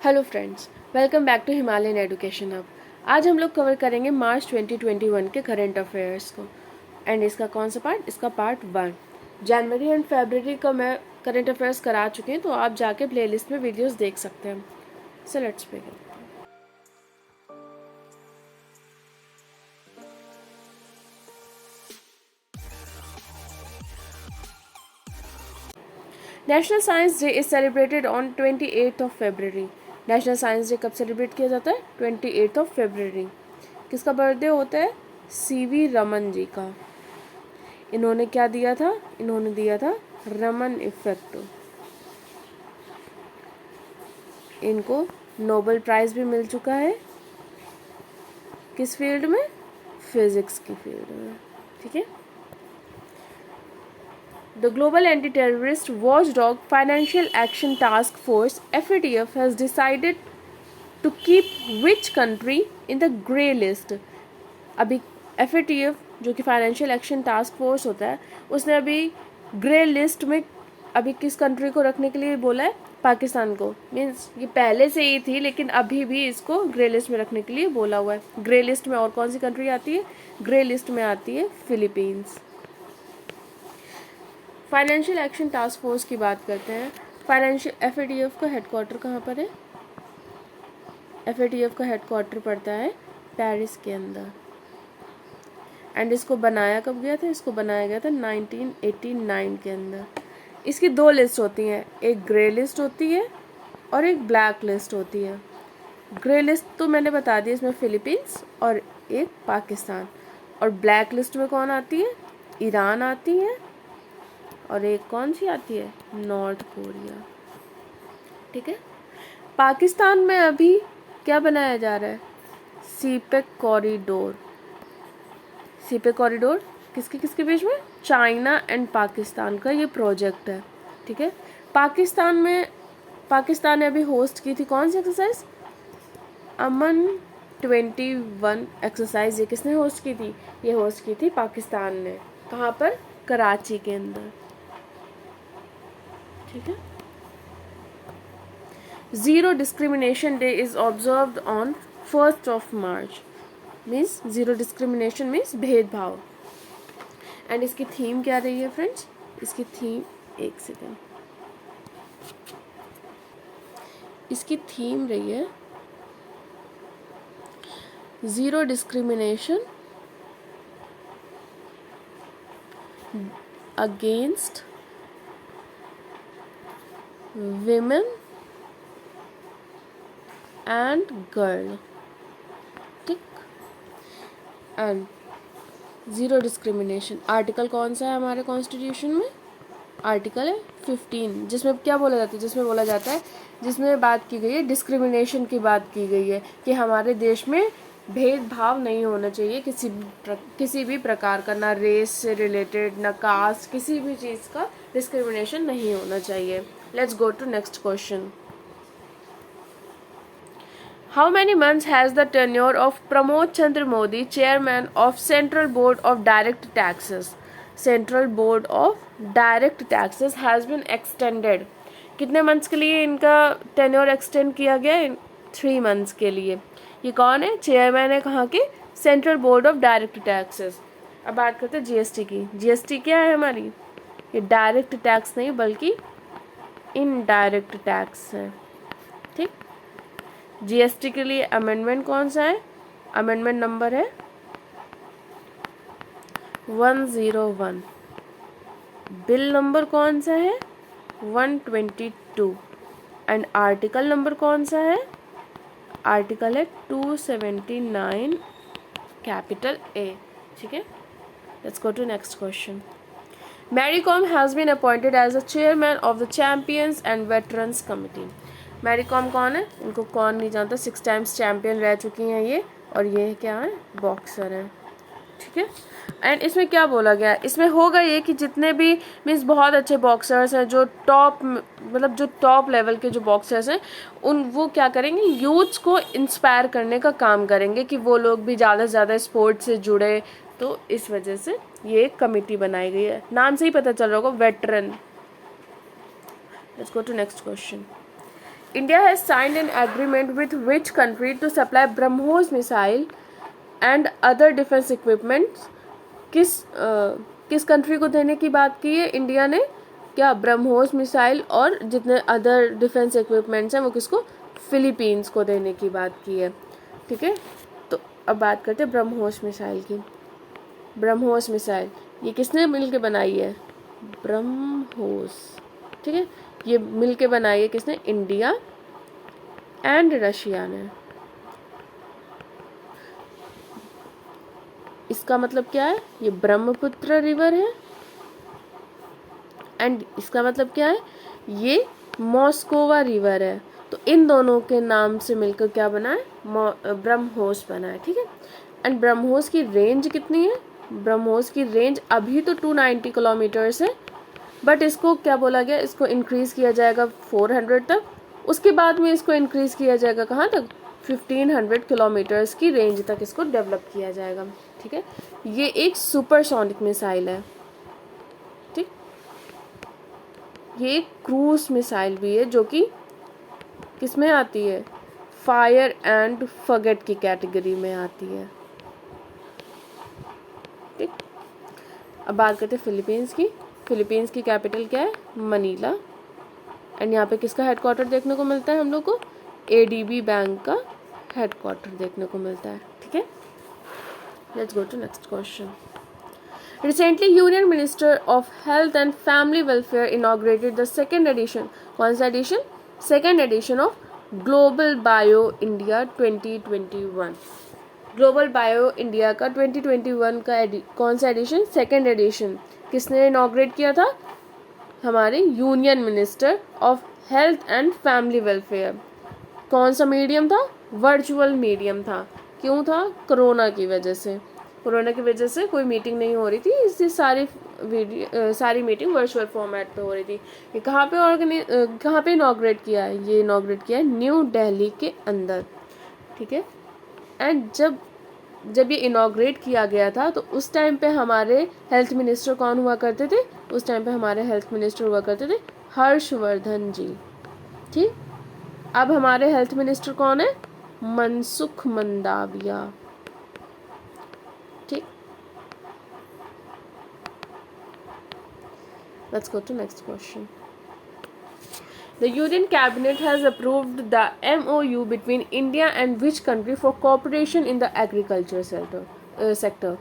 Hello friends, welcome back to Himalayan education hub. आज हम लोग कवर करेंगे मार्च 2021 के करंट अफेयर्स को। एंड इसका कौन सा पार्ट? इसका पार्ट 1। जनवरी एंड फरवरी का मैं करंट अफेयर्स करा चुके हैं, तो आप जाके प्लेलिस्ट में वीडियोस देख सकते हैं। So let's begin. National science day is celebrated on 28 of February. National science day कब सेलिब्रेट किया जाता है? 28 ऑफ फरवरी। किसका बर्थडे होता है? सीवी रमन जी का। इन्होंने क्या दिया था? इन्होंने दिया था रमन इफेक्ट। इनको नोबेल प्राइज भी मिल चुका है। किस फील्ड में? फिजिक्स की फील्ड में। ठीक है। The Global Anti-Terrorist Watchdog Financial Action Task Force (FATF) has decided to keep which country in the grey list? अभी FATF जो कि फाइनेंशियल एक्शन टास्क फोर्स होता है, उसने अभी ग्रे लिस्ट में अभी किस कंट्री को रखने के लिए बोला है? पाकिस्तान को। मीन्स ये पहले से ही थी, लेकिन अभी भी इसको ग्रे लिस्ट में रखने के लिए बोला हुआ है। ग्रे लिस्ट में और कौन सी कंट्री आती है? ग्रे लिस्ट में आती है Philippines. Financial action task force की बात करते हैं। फाइनेंशियल FATF का हेडक्वार्टर कहाँ पर है? FATF का हेडक्वार्टर पड़ता है पेरिस के अंदर। एंड इसको बनाया कब गया था? इसको बनाया गया था 1989 के अंदर। इसकी दो लिस्ट होती हैं, एक ग्रे लिस्ट होती है और एक ब्लैक लिस्ट होती है। ग्रे लिस्ट तो मैंने बता दी, इसमें फिलीपींस और एक पाकिस्तान। और ब्लैक लिस्ट में कौन आती है? ईरान आती है और एक कौन सी आती है? North Korea. ठीक है। पाकिस्तान में अभी क्या बनाया जा रहा है? CPEC corridor. सीपेक कॉरिडोर किसके किसके बीच में? चाइना एंड पाकिस्तान का ये प्रोजेक्ट है। ठीक है। पाकिस्तान ने अभी होस्ट की थी कौन सी एक्सरसाइज? अमन 21 एक्सरसाइज। ये किसने होस्ट की थी? ये होस्ट की थी पाकिस्तान ने। कहाँ पर? कराची के अंदर। ठीक है। Zero discrimination day is observed on 1 March. Means zero discrimination means भेदभाव। एंड इसकी थीम क्या रही है फ्रेंड्स? इसकी थीम, एक सेकेंड, इसकी थीम रही है zero discrimination against women and girl. ठीक। एंड जीरो डिस्क्रिमिनेशन आर्टिकल कौन सा है हमारे कॉन्स्टिट्यूशन में? आर्टिकल है 15, जिसमें क्या बोला जाता है? जिसमें बात की गई है, डिस्क्रिमिनेशन की बात की गई है कि हमारे देश में भेदभाव नहीं होना चाहिए किसी भी प्रकार का, ना रेस से रिलेटेड, ना कास्ट, किसी भी चीज़ का डिस्क्रिमिनेशन नहीं होना चाहिए। Let's go to next question. How many months has the tenure of Pramod Chandra Modi, chairman of Central Board of Direct Taxes? Central Board of Direct Taxes has been extended. कितने months के लिए इनका tenure extend किया गया? 3 months के लिए। ये कौन है? चेयरमैन है कहाँ के? Central board of direct taxes. अब बात करते हैं GST की। GST क्या है हमारी? ये डायरेक्ट टैक्स नहीं बल्कि इनडायरेक्ट टैक्स है। ठीक। GST के लिए अमेंडमेंट कौन सा है? अमेंडमेंट नंबर है 101। बिल नंबर कौन सा है? 122। एंड आर्टिकल नंबर कौन सा है? आर्टिकल है 279 कैपिटल A। ठीक है। Let's go to next question. Mary Kom has been appointed as the chairman of the Champions and Veterans Committee. Mary Kom कौन है? इनको कौन नहीं जानता, 6 टाइम्स चैम्पियन रह चुकी हैं ये, और ये क्या है? बॉक्सर है। ठीक है। एंड इसमें क्या बोला गया? इसमें होगा ये कि जितने भी मीन्स बहुत अच्छे बॉक्सर्स हैं, जो टॉप लेवल के जो बॉक्सर्स हैं, वो क्या करेंगे? यूथ्स को इंस्पायर करने का काम करेंगे कि वो लोग भी ज़्यादा से ज़्यादा स्पोर्ट्स से जुड़े। तो इस वजह से ये एक कमेटी बनाई गई है। नाम से ही पता चल रहा होगा, veteran. Let's go to next question. India has signed an agreement with which country to supply BrahMos missile and other defence equipments. किस कंट्री को देने की बात की है इंडिया ने? क्या? ब्रह्मोस मिसाइल और जितने अदर डिफेंस इक्विपमेंट्स हैं वो किसको? फिलीपींस को देने की बात की है। ठीक है, तो अब बात करते हैं ब्रह्मोस मिसाइल की। ब्रह्मोस मिसाइल ये किसने मिलके बनाई है? ब्रह्मोस। ठीक है, ये मिलके बनाई है किसने? इंडिया एंड रशिया ने। इसका मतलब क्या है? ये ब्रह्मपुत्र रिवर है एंड इसका मतलब क्या है? ये मॉस्कोवा रिवर है। तो इन दोनों के नाम से मिलकर क्या बना है? ब्रह्मोस बना है। ठीक है, एंड ब्रह्मोस की रेंज कितनी है? ब्रह्मोस की रेंज अभी तो 290 किलोमीटर्स है, बट इसको क्या बोला गया? इसको इंक्रीज किया जाएगा 400 तक। उसके बाद में इसको इंक्रीज किया जाएगा कहाँ तक? 1500 किलोमीटर्स की रेंज तक इसको डेवलप किया जाएगा। ठीक है, ये एक सुपरसोनिक मिसाइल है। ठीक, ये एक क्रूज मिसाइल भी है जो कि किस में आती है? फायर एंड फॉरगेट की कैटेगरी में आती है। ठीक, अब बात करते हैं फिलीपींस की। फिलीपींस की कैपिटल क्या है? मनीला। एंड यहाँ पे किसका हेडक्वार्टर देखने को मिलता है हम लोग को? एडीबी बैंक का हेडक्वार्टर देखने को मिलता है। ठीक है, let's go to next question. Recently, Union Minister of Health and Family Welfare inaugurated the second edition. कौन सा edition? Second edition of Global Bio India 2021. Global bio India का 2021 का कौन सा एडिशन? Second edition. किसने इनॉग्रेट किया था? हमारे union minister of health and family welfare. कौन सा मीडियम था? वर्चुअल मीडियम था। क्यों था? कोरोना की वजह से। कोरोना की वजह से कोई मीटिंग नहीं हो रही थी, इससे सारी मीटिंग वर्चुअल फॉर्मेट पे हो रही थी। ये कहाँ पे इनॉग्रेट किया है? ये इनॉग्रेट किया है न्यू दिल्ली के अंदर। ठीक है, एंड जब ये इनॉग्रेट किया गया था तो उस टाइम पे हमारे हेल्थ मिनिस्टर कौन हुआ करते थे? उस टाइम पे हमारे हेल्थ मिनिस्टर हुआ करते थे हर्षवर्धन जी। ठीक, अब हमारे हेल्थ मिनिस्टर कौन है? मनसुख मंडाविया। ठीक, let's go to next question. The Union Cabinet has approved the MOU between India and which country for cooperation in the agriculture sector?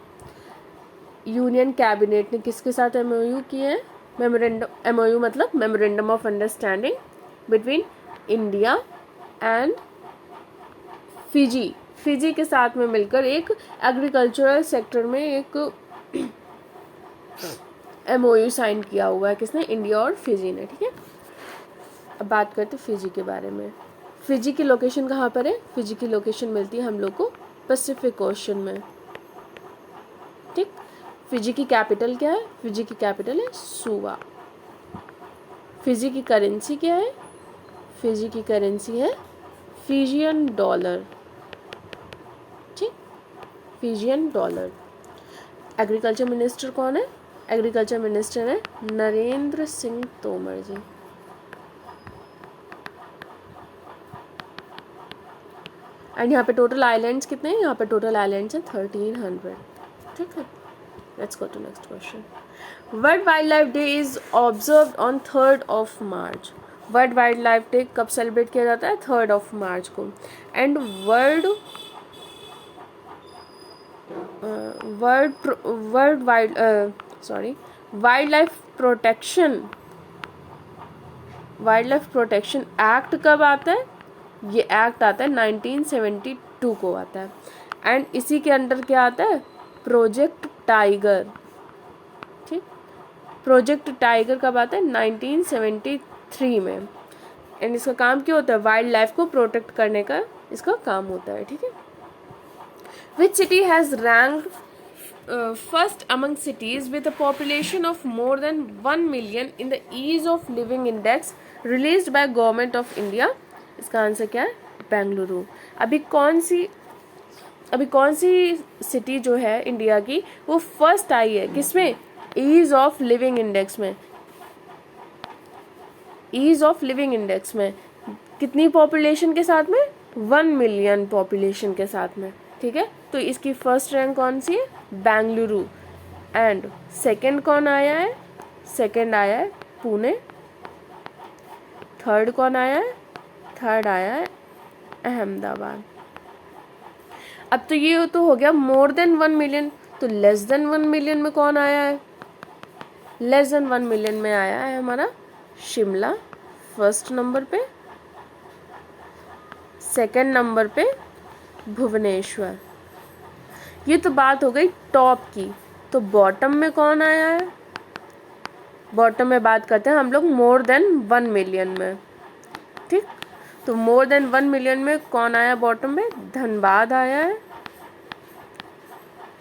Union cabinet ने किसके साथ MOU किए हैं? MOU मतलब memorandum of understanding between India and Fiji. Fiji के साथ में मिलकर एक एग्रीकल्चरल सेक्टर में एक MOU साइन किया हुआ है। किसने? इंडिया और फिजी ने। ठीक है, अब बात करते हैं फिजी के बारे में। फिजी की लोकेशन कहाँ पर है? फिजी की लोकेशन मिलती है हम लोग को पैसिफिक ओशन में। ठीक, फिजी की कैपिटल क्या है? फिजी की कैपिटल है सुवा। फिजी की करेंसी क्या है? फिजी की करेंसी है फिजियन डॉलर। ठीक, फिजियन डॉलर। एग्रीकल्चर मिनिस्टर कौन है? एग्रीकल्चर मिनिस्टर है नरेंद्र सिंह तोमर जी। एंड यहाँ पे टोटल आइलैंड्स कितने हैं? यहाँ पे टोटल आइलैंड्स हैं 1300। ठीक है, let's go to next question. World wildlife day is observed on 3rd of March। World wildlife day कब सेलिब्रेट किया जाता है? 3rd of March को। And wildlife protection act कब आता है? ये एक्ट आता है 1972 को आता है। एंड इसी के अंडर क्या आता है? Project tiger. ठीक, प्रोजेक्ट टाइगर कब आता है? 1973 में। एंड इसका काम क्या होता है? वाइल्ड लाइफ को प्रोटेक्ट करने का इसका काम होता है। ठीक है, which city has ranked first among cities with a population of more than 1 million in the ease of living index released by government of India? इसका आंसर क्या है? बेंगलुरु। अभी कौन सी सिटी जो है इंडिया की वो फर्स्ट आई है? किसमें? ईज ऑफ लिविंग इंडेक्स में। ईज ऑफ लिविंग इंडेक्स में कितनी पॉपुलेशन के साथ में, 1 मिलियन पॉपुलेशन के साथ में, ठीक है। तो इसकी फर्स्ट रैंक कौन सी है, बेंगलुरु। एंड सेकंड कौन आया है, सेकंड आया है पुणे। थर्ड कौन आया है, थर्ड आया है अहमदाबाद। अब तो ये तो हो गया मोर देन 1 मिलियन, तो लेस देन 1 मिलियन में कौन आया है, लेस देन 1 मिलियन में आया है हमारा शिमला फर्स्ट नंबर पे, सेकंड नंबर पे भुवनेश्वर। ये तो बात हो गई टॉप की। तो बॉटम में कौन आया है, बॉटम में बात करते हैं हम लोग मोर देन 1 मिलियन में, ठीक। तो मोर देन 1 मिलियन में कौन आया बॉटम में, धनबाद आया है।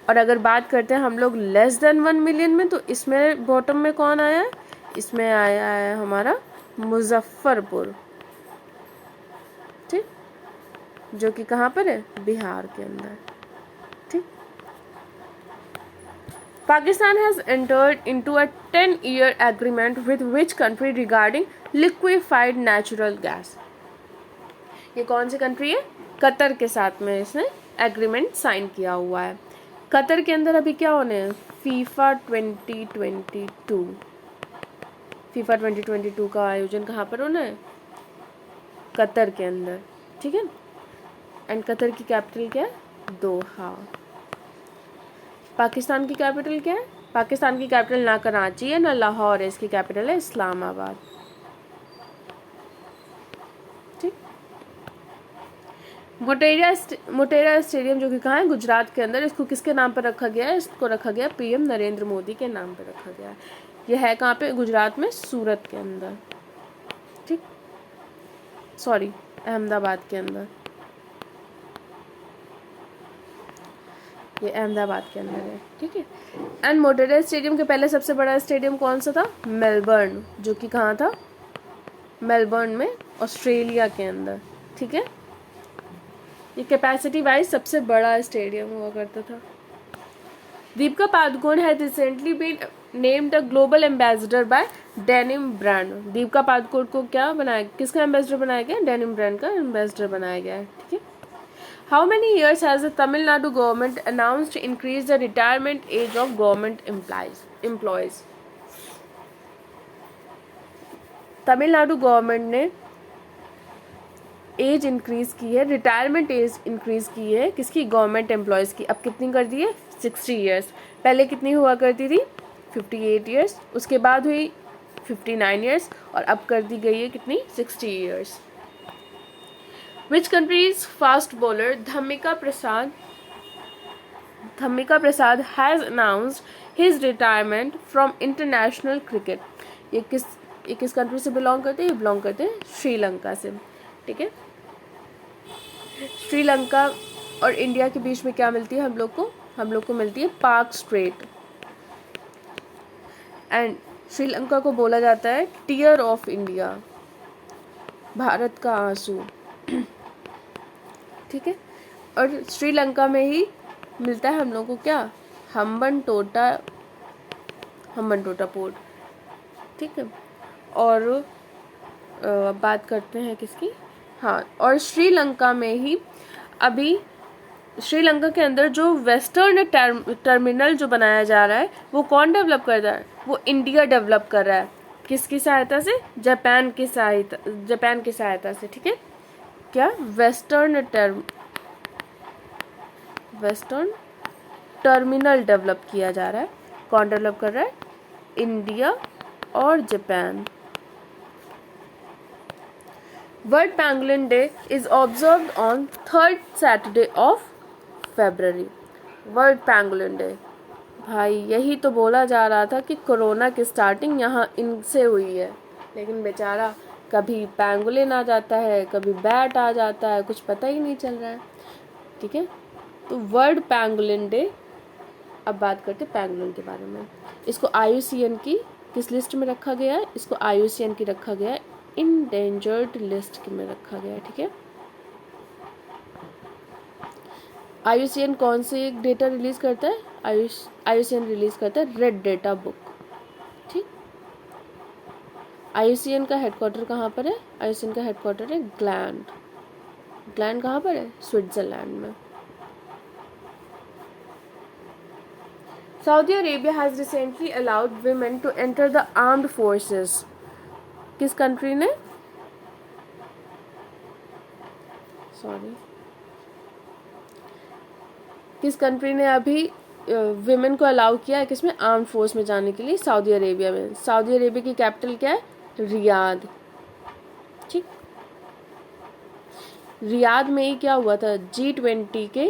और अगर बात करते हैं हम लोग लेस देन 1 मिलियन में, तो इसमें बॉटम में कौन आया है, इसमें आया है हमारा मुजफ्फरपुर, ठीक, जो कि कहाँ पर है, बिहार के अंदर, ठीक। Pakistan has entered into a 10-year agreement with which country regarding liquefied natural gas? ये कौन सी कंट्री है, कतर के साथ में इसने एग्रीमेंट साइन किया हुआ है। कतर के अंदर अभी क्या होने हैं, फीफा 2022, फीफा 2022 का आयोजन कहाँ पर होना है, कतर के अंदर, ठीक है। एंड कतर की कैपिटल क्या है, दोहा। पाकिस्तान की कैपिटल क्या है, पाकिस्तान की कैपिटल ना कराची है ना लाहौर है, इसकी कैपिटल है इस्लामाबाद, ठीक। मोटेरा स्टेडियम जो कि कहाँ है, गुजरात के अंदर, इसको किसके नाम पर रखा गया है, इसको रखा गया पीएम नरेंद्र मोदी के नाम पर रखा गया है। यह है कहाँ पे, गुजरात में सूरत के अंदर, ठीक, सॉरी अहमदाबाद के अंदर, ये अहमदाबाद के अंदर है, ठीक है। एंड मोटेरा स्टेडियम के पहले सबसे बड़ा स्टेडियम कौन सा था, मेलबर्न, जो कि कहाँ था, मेलबर्न में, ऑस्ट्रेलिया के अंदर, ठीक है। ये कैपेसिटी वाइज सबसे बड़ा स्टेडियम हुआ करता था। Deepika Padukone has recently been named a global ambassador by denim brand. Deepika Padukone को क्या बनाया, किसका एम्बेसडर बनाया गया, डेनिम ब्रांड का एम्बेसडर बनाया गया है, ठीक है। How many years has the Tamil Nadu government announced to increase the retirement age of government employees? Tamil Nadu government ने एज इंक्रीज की है, रिटायरमेंट एज इंक्रीज की है, किसकी, गवर्नमेंट एम्प्लॉयज़ की। अब कितनी कर दी है, 60 ईयर्स। पहले कितनी हुआ करती थी, 58 ईयर्स, उसके बाद हुई 59 ईयर्स, और अब कर दी गई है कितनी, 60 years. Which country's fast bowler Dhammika Prasad has announced his retirement from international cricket? ये किस कंट्री से बिलोंग करते हैं, ये बिलोंग करते हैं श्रीलंका से, ठीक है। श्रीलंका और इंडिया के बीच में क्या मिलती है हम लोग को मिलती है पाक स्ट्रेट। एंड श्रीलंका को बोला जाता है टीयर ऑफ इंडिया, भारत का आंसू, ठीक है। और श्रीलंका में ही मिलता है हम लोग को क्या, हम्बनटोटा पोर्ट, ठीक है। और बात करते हैं किसकी, हाँ, और श्रीलंका में ही अभी श्रीलंका के अंदर जो वेस्टर्न टर्मिनल जो बनाया जा रहा है, वो कौन डेवलप कर रहा है, वो इंडिया डेवलप कर रहा है। किसकी सहायता से, जापान की सहायता से, ठीक है। क्या, वेस्टर्न टर्मिनल डेवलप किया जा रहा है, कौन डेवलप कर रहा है, इंडिया और Japan. World pangolin day is observed on 3rd Saturday of February। World pangolin day, भाई यही तो बोला जा रहा था कि कोरोना की स्टार्टिंग यहाँ इनसे हुई है, लेकिन बेचारा कभी पेंगुलिन आ जाता है, कभी बैट आ जाता है, कुछ पता ही नहीं चल रहा है, ठीक है। तो वर्ल्ड पेंगुलिन डे, अब बात करते हैं पेंगुलिन के बारे में। इसको IUCN की किस लिस्ट में रखा गया है, इसको IUCN की रखा गया है इंडेंजर्ड लिस्ट में रखा गया है, ठीक है। IUCN कौन से एक डेटा रिलीज करता है, IUCN रिलीज करता है रेड डेटा बुक, ठीक। IUCN का हेडक्वार्टर कहाँ पर है? IUCN का हेडक्वार्टर है ग्लैंड। ग्लैंड कहाँ पर है? स्विट्जरलैंड में। Saudi Arabia has recently allowed women to enter the armed forces. किस कंट्री ने? किस कंट्री ने अभी विमेन को अलाउ किया है किसमें? आर्म फोर्स में जाने के लिए, सऊदी अरेबिया में। सऊदी अरेबिया की कैपिटल क्या है? रियाद। ठीक, रियाद में ही क्या हुआ था? G20 के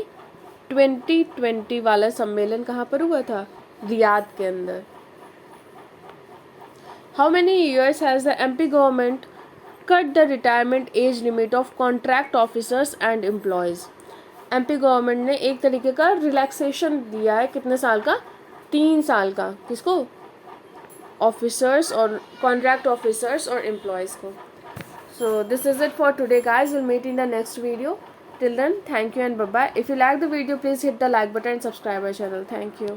2020 वाला सम्मेलन कहाँ पर हुआ था? रियाद के अंदर। How many years has the MP government cut the retirement age limit of contract officers and employees? MP government ने एक तरीके का रिलैक्सेशन दिया है, कितने साल का? 3 साल का। किसको? ऑफिसर्स और कॉन्ट्रैक्ट ऑफिसर्स और एम्प्लॉयज को। So this is it for today, guys. We'll meet in the next video. Till then, thank you and bye bye. If you like the video, please hit the like button and subscribe our channel. Thank you.